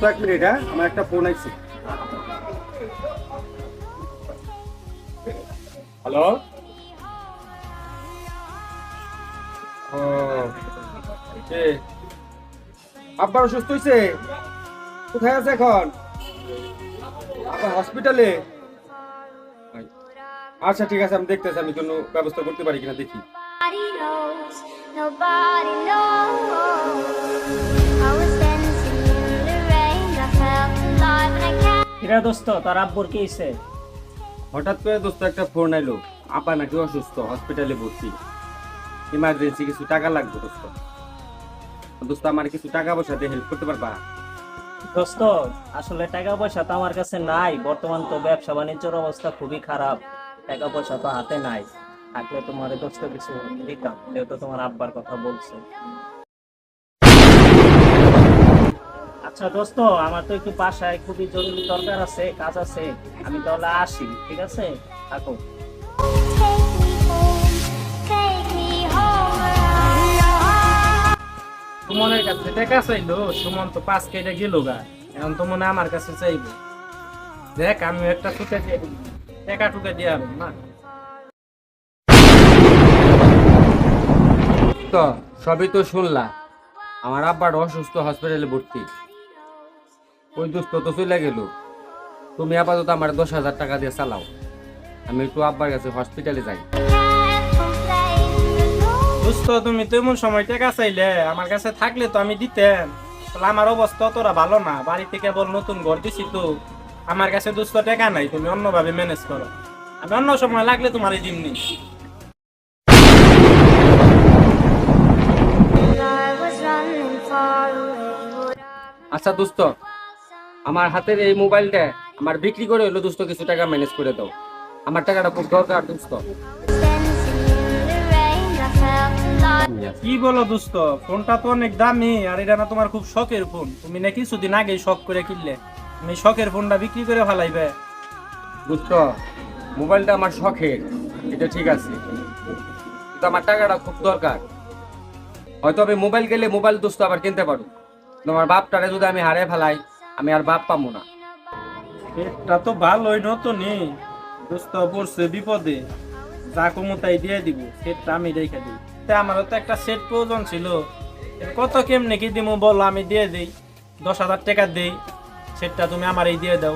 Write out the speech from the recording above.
দোস্ত 1 মিনিট, হ্যাঁ আমার একটা ফোন আইছে। হ্যালো। ও কে? আব্বার অসুস্থ হয়েছে? কোথায় আছে এখন? আবার হসপিটালে? আচ্ছা ঠিক আছে, আমি দেখতেছি আমি কোনো ব্যবস্থা করতে পারি কিনা দেখি। Nobody knows, nobody knows. I was dancing in the rain, I felt alive and I can't. কিরা দোস্ত, তোর আব্বুর কি হইছে? হঠাৎ করে দোস্ত একটা ফোন আইলো, আপা নাকি অসুস্থ, হসপিটালে ভর্তি, ইমার্জেন্সি কিছু টাকা লাগবে দোস্ত। দোস্ত আমার কিছু টাকা পয়সা দিয়ে হেল্প করতে পারবা? দোস্ত আসলে টাকা পয়সা তো আমার কাছে নাই, বর্তমান তো ব্যবসা বাণিজ্যের অবস্থা খুবই খারাপ, টাকা পয়সা তো হাতে নাই। থাকলে তোমার দোস্ত কিছু দিতাম, যেহেতু তোমার আব্বার কথা বলছে। আচ্ছা দোস্ত, আমার তো একটু বাসায় খুবই জরুরি দরকার আছে, কাজ আছে, আমি তাহলে আসি, ঠিক আছে? থাকো। Take me home, take me home around your heart. সুমনের কাছে টাকা চাইলো, সুমন তো 5 কেটে গেল গা, এখন তো মনে হয় আমার কাছে চাইবো। দেখ আমি একটা টুকে দিয়ে দিই, টাকা টুকে দিয়ে আরো না। তো সবই তো শুনলা, আমার আব্বার অসুস্থ, হসপিটালে ভর্তি। ওই দোস্ত তো চলে গেল, তুমি আপাতত আমার 10,000 টাকা দিয়ে চালাও, আমি একটু আব্বার কাছে হসপিটালে যাই। Can't complain, no. দোস্ত তুমি তো এমন সময় টাকা চাইলে, আমার কাছে থাকলে তো আমি দিতাম। আসলে আমার অবস্থা তোরা ভালো না, বাড়িতে কেবল নতুন ঘর দিছি তো, আমার কাছে দোস্ত টাকা নাই, তুমি অন্যভাবে ম্যানেজ করো, আমি অন্য সময় লাগলে তোমার এই দিমনি। I was running far away. আচ্ছা দোস্ত, আমার হাতের এই মোবাইলটা আমার বিক্রি করে হলো দোস্ত, কিছু টাকা ম্যানেজ করে দাও, আমার টাকাটা খুব দরকার দোস্ত। Dancing in the rain, I felt alive. কি বলো দোস্ত, ফোনটা তো অনেক দামি, আর এটা না তোমার খুব শখের ফোন, তুমি না কিছুদিন আগেই শখ করে কিনলে, তুমি শখের ফোনটা বিক্রি করে ফেলাইবে? দোস্ত মোবাইলটা আমার শখের, এটা ঠিক আছে, কিন্তু আমার টাকাটা খুব দরকার। হয়তো আমি মোবাইল গেলে মোবাইল দোস্ত আবার কিনতে পারো, তোমার বাপটারে যদি আমি হারিয়ে ফেলাই, আমি আর বাপ পাবো না। এটা তো ভালোই নতুনই, দোস্ত পড়ছে বিপদে, যা কমু তাই দিয়ে দিব, সেটটা আমি রেখে দিই। তা আমারও তো একটা সেট প্রয়োজন ছিল, এর কত কেমনে কি দিমু বলো, আমি দিয়ে দিই, 10,000 টাকা দিই, সেটটা তুমি আমার এই দিয়ে দাও।